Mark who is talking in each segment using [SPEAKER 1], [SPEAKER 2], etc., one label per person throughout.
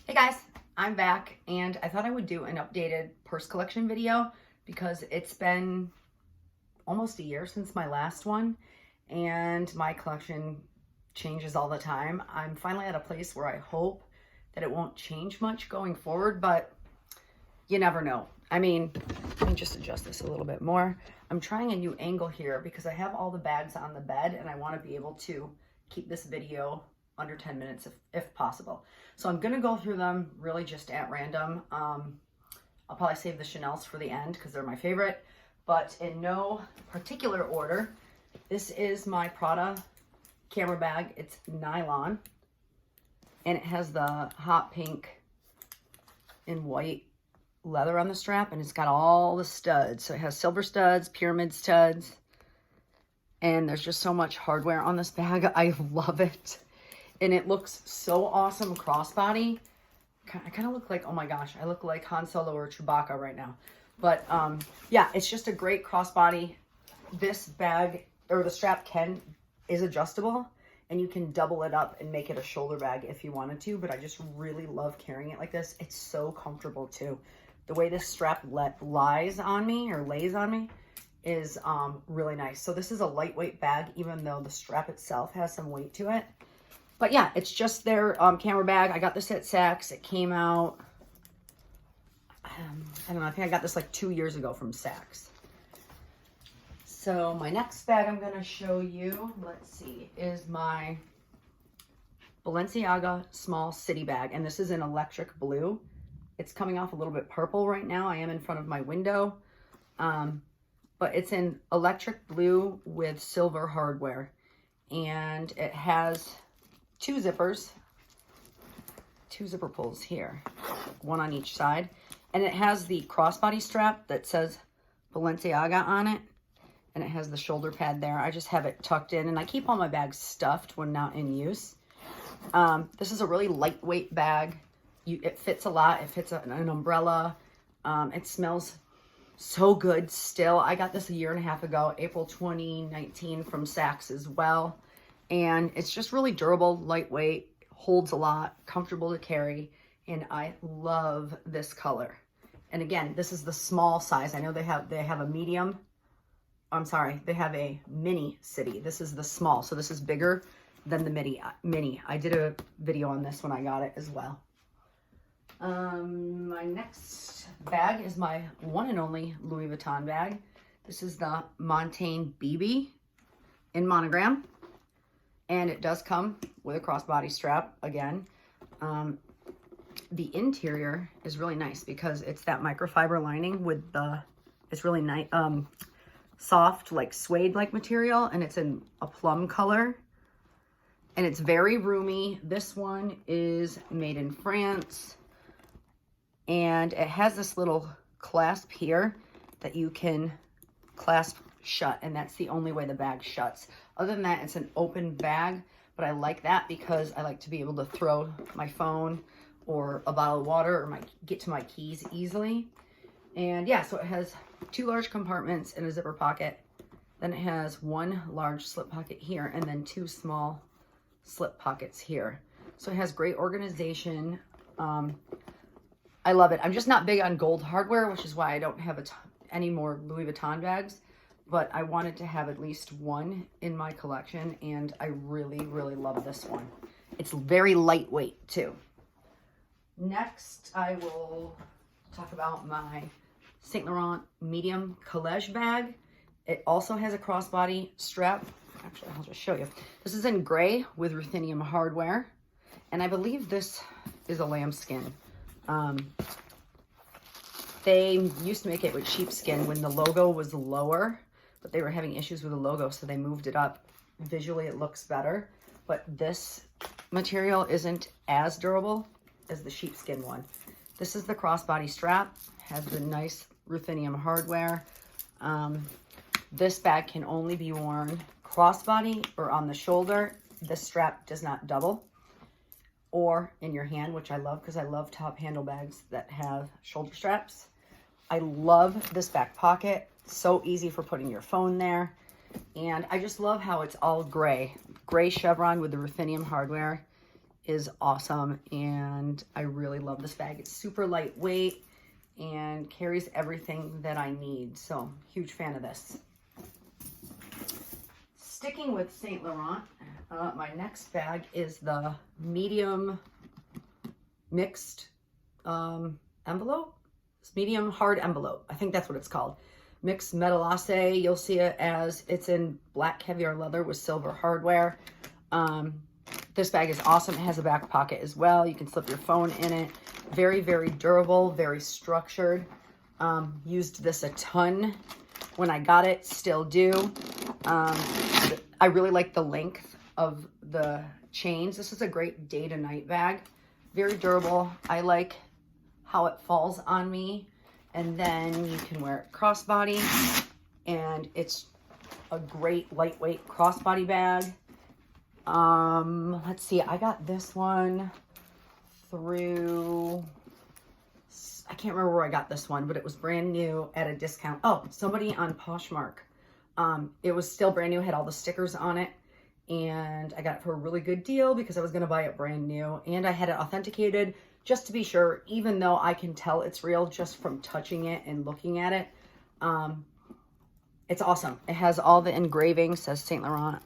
[SPEAKER 1] Hey guys, I'm back and I thought I would do an updated purse collection video because it's been almost a year since my last one and my collection changes all the time. I'm finally at a place where I hope that it won't change much going forward, but you never know. I mean, let me just adjust this a little bit more. I'm trying a new angle here because I have all the bags on the bed and I want to be able to keep this video under 10 minutes if possible. So I'm gonna go through them really just at random. I'll probably save the Chanel's for the end because they're my favorite, but in no particular order. This is my Prada camera bag. It's nylon and it has the hot pink and white leather on the strap and it's got all the studs. So it has silver studs, pyramid studs, and there's just so much hardware on this bag. I love it. And it looks so awesome crossbody. I kind of look like, oh my gosh, I look like Han Solo or Chewbacca right now. But yeah, it's just a great crossbody. This bag, or the strap is adjustable and you can double it up and make it a shoulder bag if you wanted to, but I just really love carrying it like this. It's so comfortable too. The way this strap lays on me is really nice. So this is a lightweight bag, even though the strap itself has some weight to it. But yeah, it's just their camera bag. I got this at Saks. It came out, I don't know, I think I got this like 2 years ago from Saks. So my next bag I'm gonna show you, let's see, is my Balenciaga small city bag. And this is in electric blue. It's coming off a little bit purple right now. I am in front of my window. But it's in electric blue with silver hardware. And it has two zipper pulls here, one on each side. And it has the crossbody strap that says Balenciaga on it. And it has the shoulder pad there. I just have it tucked in and I keep all my bags stuffed when not in use. This is a really lightweight bag. It fits a lot. It fits an umbrella. It smells so good still. I got this a year and a half ago, April 2019 from Saks as well. And it's just really durable, lightweight, holds a lot, comfortable to carry. And I love this color. And again, this is the small size. I know they have a medium. I'm sorry, they have a mini city. This is the small. So this is bigger than the mini. I did a video on this when I got it as well. My next bag is my one and only Louis Vuitton bag. This is the Montaigne BB in monogram. And it does come with a crossbody strap again. The interior is really nice because it's that microfiber lining with it's really nice, soft, like suede-like material, and it's in a plum color. And it's very roomy. This one is made in France. And it has this little clasp here that you can clasp shut, and that's the only way the bag shuts. Other than that, it's an open bag, but I like that because I like to be able to throw my phone or a bottle of water or get to my keys easily. And yeah, so it has two large compartments and a zipper pocket. Then it has one large slip pocket here and then two small slip pockets here. So it has great organization. I love it. I'm just not big on gold hardware, which is why I don't have any more Louis Vuitton bags. But I wanted to have at least one in my collection, and I really, really love this one. It's very lightweight, too. Next, I will talk about my Saint Laurent medium college bag. It also has a crossbody strap. Actually, I'll just show you. This is in gray with ruthenium hardware, and I believe this is a lambskin. They used to make it with sheepskin when the logo was lower, but they were having issues with the logo, so they moved it up. Visually, it looks better, but this material isn't as durable as the sheepskin one. This is the crossbody strap, has the nice ruthenium hardware. This bag can only be worn crossbody or on the shoulder. This strap does not double, or in your hand, which I love because I love top handle bags that have shoulder straps. I love this back pocket. So easy for putting your phone there. And I just love how it's all gray. Gray chevron with the ruthenium hardware is awesome, and I really love this bag. It's super lightweight and carries everything that I need. So huge fan of this. Sticking with Saint Laurent, my next bag is the medium mixed envelope. It's medium hard envelope. I think that's what it's called. Mixed metalace. You'll see it as it's in black caviar leather with silver hardware. This bag is awesome. It has a back pocket as well. You can slip your phone in it. Very, very durable, very structured. Used this a ton when I got it, still do. I really like the length of the chains. This is a great day to night bag. Very durable. I like how it falls on me. And then you can wear it crossbody, and it's a great lightweight crossbody bag. Let's see, I got this one through, I can't remember where I got this one, but it was brand new at a discount. Oh, somebody on Poshmark. It was still brand new, had all the stickers on it, and I got it for a really good deal because I was going to buy it brand new, and I had it authenticated just to be sure, even though I can tell it's real just from touching it and looking at it. It's awesome. It has all the engraving, says Saint Laurent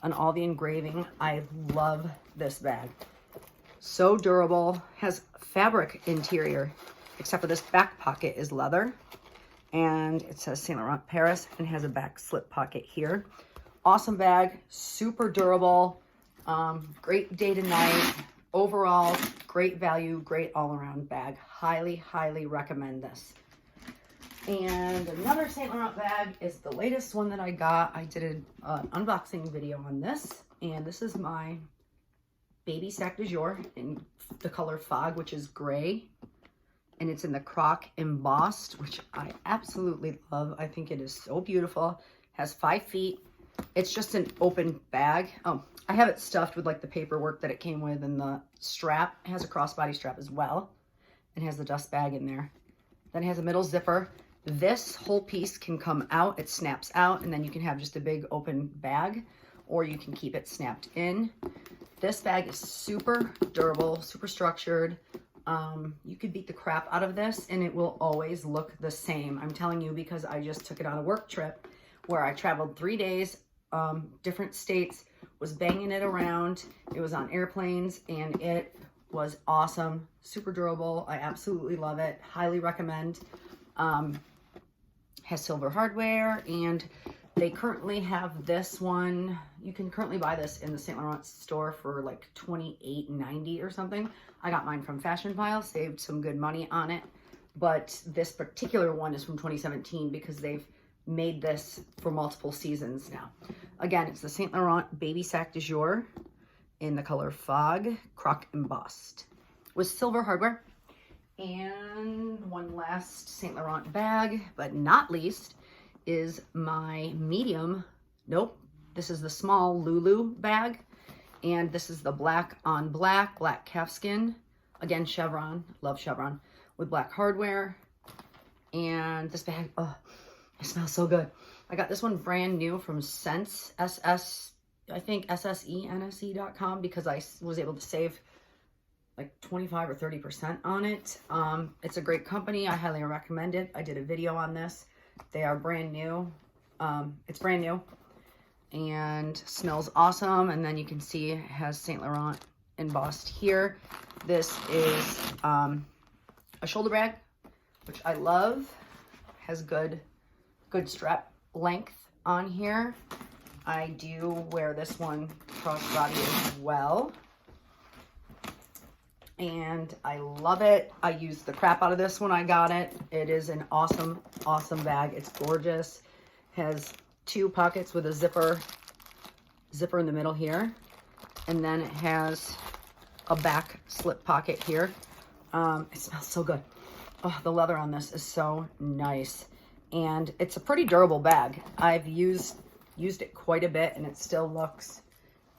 [SPEAKER 1] on all the engraving. I love this bag. So durable, has fabric interior, except for this back pocket is leather. And it says Saint Laurent Paris and has a back slip pocket here. Awesome bag, super durable, great day to night. Overall, great value, great all-around bag. Highly, highly recommend this. And another Saint Laurent bag is the latest one that I got. I did an unboxing video on this, and this is my baby sac de jour in the color Fog, which is gray, and it's in the croc embossed, which I absolutely love. I think it is so beautiful. Has 5 feet. It's just an open bag. Oh, I have it stuffed with like the paperwork that it came with, and the strap. It has a crossbody strap as well, and has the dust bag in there. Then it has a middle zipper. This whole piece can come out. It snaps out, and then you can have just a big open bag, or you can keep it snapped in. This bag is super durable, super structured. You could beat the crap out of this, and it will always look the same. I'm telling you, because I just took it on a work trip where I traveled 3 days, different states, was banging it around. It was on airplanes, and it was awesome. Super durable. I absolutely love it. Highly recommend. Has silver hardware, and they currently have this one. You can currently buy this in the Saint Laurent store for like $28.90 or something. I got mine from Fashion File, saved some good money on it. But this particular one is from 2017 because they've made this for multiple seasons now. Again, it's the Saint Laurent Baby Sac de Jour in the color Fog, croc embossed with silver hardware. And one last Saint Laurent bag, but not least, is my medium, this is the small LouLou bag. And this is the black on black calfskin. Again, Chevron, love Chevron, with black hardware. And this bag, oh, it smells so good. I got this one brand new from Sense, I think SSENSE.com, because I was able to save like 25 or 30% on it. It's a great company. I highly recommend it. I did a video on this. They are brand new. It's brand new and smells awesome. And then you can see it has Saint Laurent embossed here. This is a shoulder bag, which I love. Has good strap length on here. I do wear this one crossbody as well, and I love it. I used the crap out of this when I got it. It is an awesome, awesome bag. It's gorgeous. Has 2 pockets with a zipper in the middle here, and then it has a back slip pocket here. It smells so good. Oh, the leather on this is so nice, and it's a pretty durable bag. I've used it quite a bit, and it still looks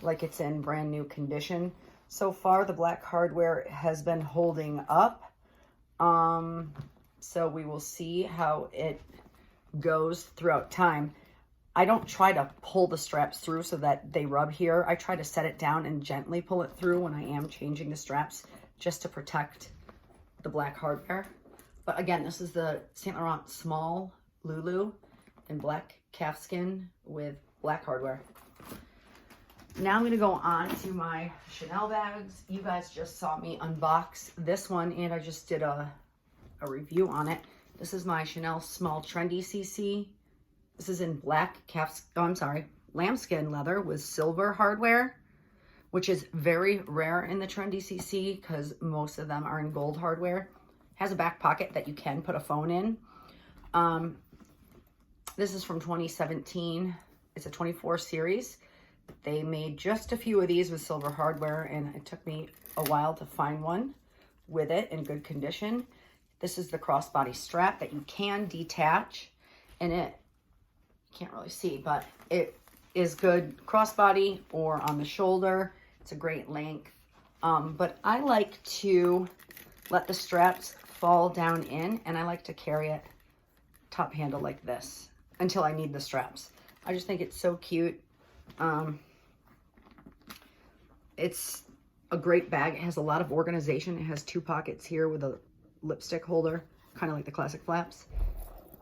[SPEAKER 1] like it's in brand new condition. So far, the black hardware has been holding up. So we will see how it goes throughout time. I don't try to pull the straps through so that they rub here. I try to set it down and gently pull it through when I am changing the straps, just to protect the black hardware. But again, this is the Saint Laurent small LouLou in black calfskin with black hardware. Now I'm gonna go on to my Chanel bags. You guys just saw me unbox this one, and I just did a review on it. This is my Chanel small Trendy CC. This is in black lambskin leather with silver hardware, which is very rare in the Trendy CC because most of them are in gold hardware. Has a back pocket that you can put a phone in. This is from 2017. It's a 24 series. They made just a few of these with silver hardware, and it took me a while to find one with it in good condition. This is the crossbody strap that you can detach, and it, can't really see, but it is good crossbody or on the shoulder. It's a great length. But I like to let the straps fall down in, and I like to carry it top handle like this until I need the straps. I just think it's so cute. It's a great bag. It has a lot of organization. It has 2 pockets here with a lipstick holder, kind of like the classic flaps.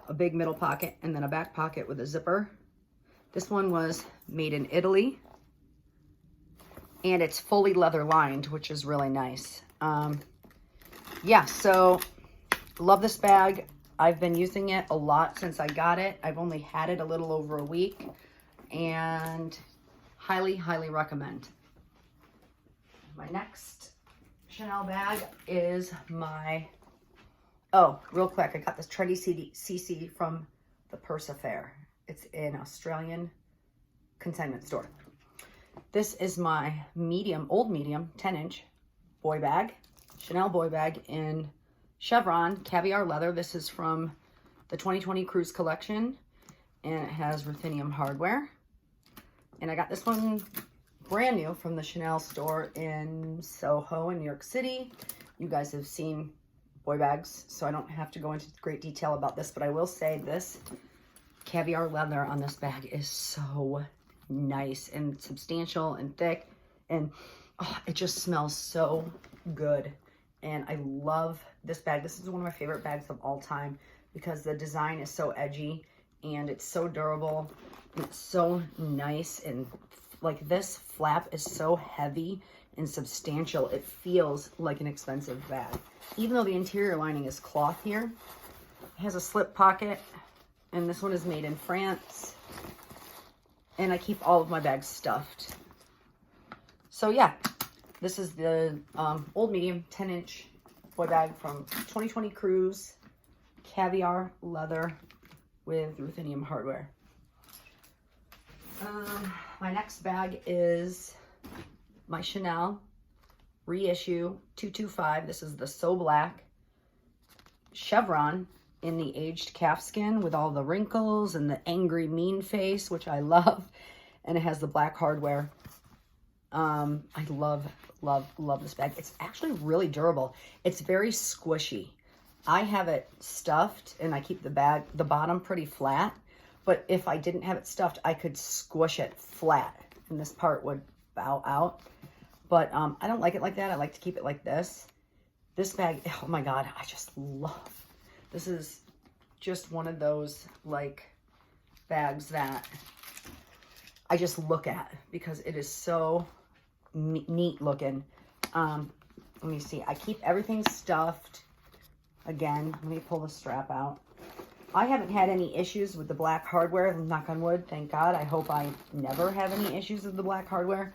[SPEAKER 1] A big middle pocket, and then a back pocket with a zipper. This one was made in Italy, and it's fully leather lined, which is really nice. Yeah, so love this bag. I've been using it a lot since I got it. I've only had it a little over a week, and highly, highly recommend. My next Chanel bag is my, oh, real quick, I got this Trendy CC from the Purse Affair. It's an Australian consignment store. This is my medium, old medium, 10-inch boy bag, Chanel boy bag in Chevron caviar leather. This is from the 2020 cruise collection, and it has ruthenium hardware. And I got this one brand new from the Chanel store in Soho in New York City. You guys have seen boy bags, so I don't have to go into great detail about this, but I will say this caviar leather on this bag is so nice and substantial and thick, and oh, it just smells so good. And I love this bag. This is one of my favorite bags of all time because the design is so edgy and it's so durable and it's so nice, and like this flap is so heavy and substantial. It feels like an expensive bag. Even though the interior lining is cloth here, it has a slip pocket, and this one is made in France. And I keep all of my bags stuffed. So yeah, this is the old medium 10-inch boy bag from 2020 cruise, caviar leather with ruthenium hardware. My next bag is my Chanel Reissue 225. This is the So Black Chevron in the aged calfskin with all the wrinkles and the angry mean face, which I love. And it has the black hardware. I love, love, love this bag. It's actually really durable. It's very squishy. I have it stuffed, and I keep the bottom pretty flat. But if I didn't have it stuffed, I could squish it flat, and this part would bow out. But I don't like it like that. I like to keep it like this. This bag, oh my God, I just love. This is just one of those like bags that I just look at because it is so neat looking. Let me see. I keep everything stuffed. Again, let me pull the strap out. I haven't had any issues with the black hardware. Knock on wood, thank God. I hope I never have any issues with the black hardware.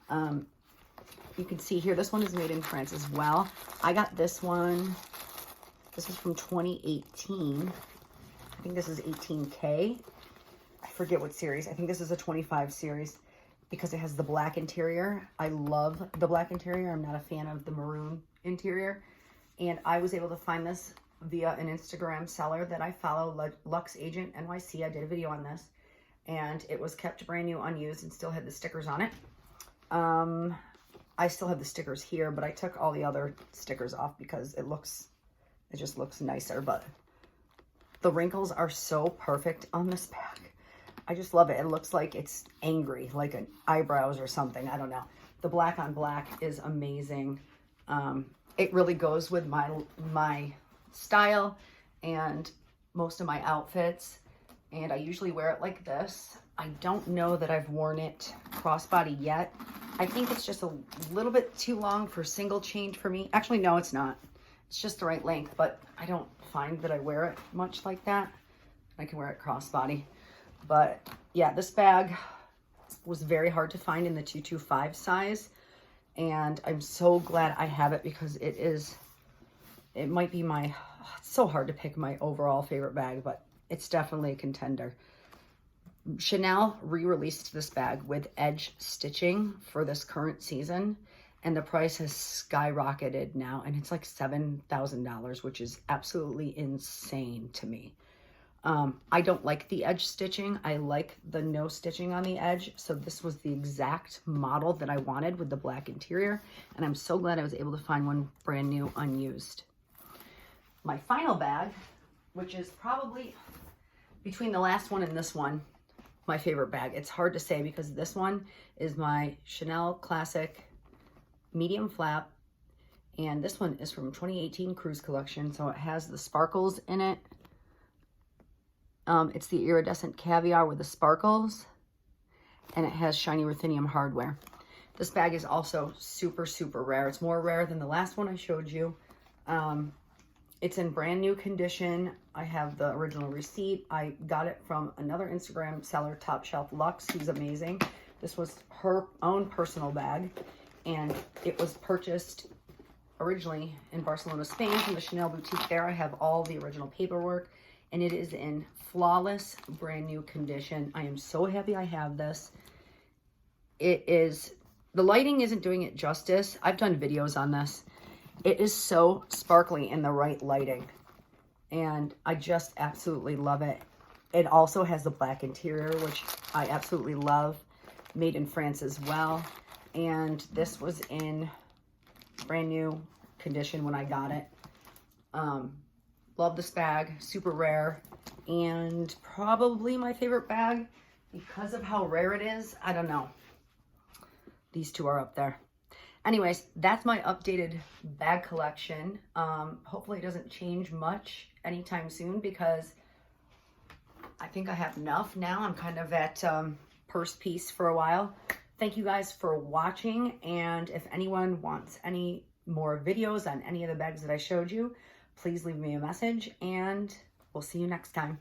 [SPEAKER 1] You can see here, this one is made in France as well. I got this one. This is from 2018. I think this is 18K. I forget what series. I think this is a 25 series because it has the black interior. I love the black interior. I'm not a fan of the maroon interior. And I was able to find this via an Instagram seller that I follow, Luxe Agent NYC. I did a video on this, and it was kept brand new, unused, and still had the stickers on it. I still have the stickers here, but I took all the other stickers off because it just looks nicer. But the wrinkles are so perfect on this bag. I just love it. It looks like it's angry, like an eyebrows or something. I don't know. The black on black is amazing. It really goes with my style and most of my outfits. And I usually wear it like this. I don't know that I've worn it crossbody yet. I think it's just a little bit too long for single chain for me. Actually, no, it's not. It's just the right length, but I don't find that I wear it much like that. I can wear it crossbody. But yeah, this bag was very hard to find in the 225 size. And I'm so glad I have it because it might be it's so hard to pick my overall favorite bag, but it's definitely a contender. Chanel re-released this bag with edge stitching for this current season, and the price has skyrocketed now, and it's like $7,000, which is absolutely insane to me. I don't like the edge stitching. I like the no stitching on the edge. So this was the exact model that I wanted with the black interior, and I'm so glad I was able to find one brand new, unused. My final bag, which is probably between the last one and this one, my favorite bag. It's hard to say because this one is my Chanel Classic medium flap, and this one is from 2018 Cruise Collection, so it has the sparkles in it. It's the iridescent caviar with the sparkles, and it has shiny ruthenium hardware. This bag is also super, super rare. It's more rare than the last one I showed you. It's in brand new condition. I have the original receipt. I got it from another Instagram seller, Top Shelf Luxe, who's amazing. This was her own personal bag, and it was purchased originally in Barcelona, Spain, from the Chanel boutique there. I have all the original paperwork, and it is in flawless, brand new condition. I am so happy I have this. The lighting isn't doing it justice. I've done videos on this. It is so sparkly in the right lighting, and I just absolutely love it. It also has the black interior, which I absolutely love, made in France as well. And this was in brand new condition when I got it. Love this bag, super rare, and probably my favorite bag because of how rare it is. I don't know. These two are up there. Anyways, that's my updated bag collection. Hopefully it doesn't change much anytime soon because I think I have enough now. I'm kind of at purse piece for a while. Thank you guys for watching, and if anyone wants any more videos on any of the bags that I showed you, please leave me a message, and we'll see you next time.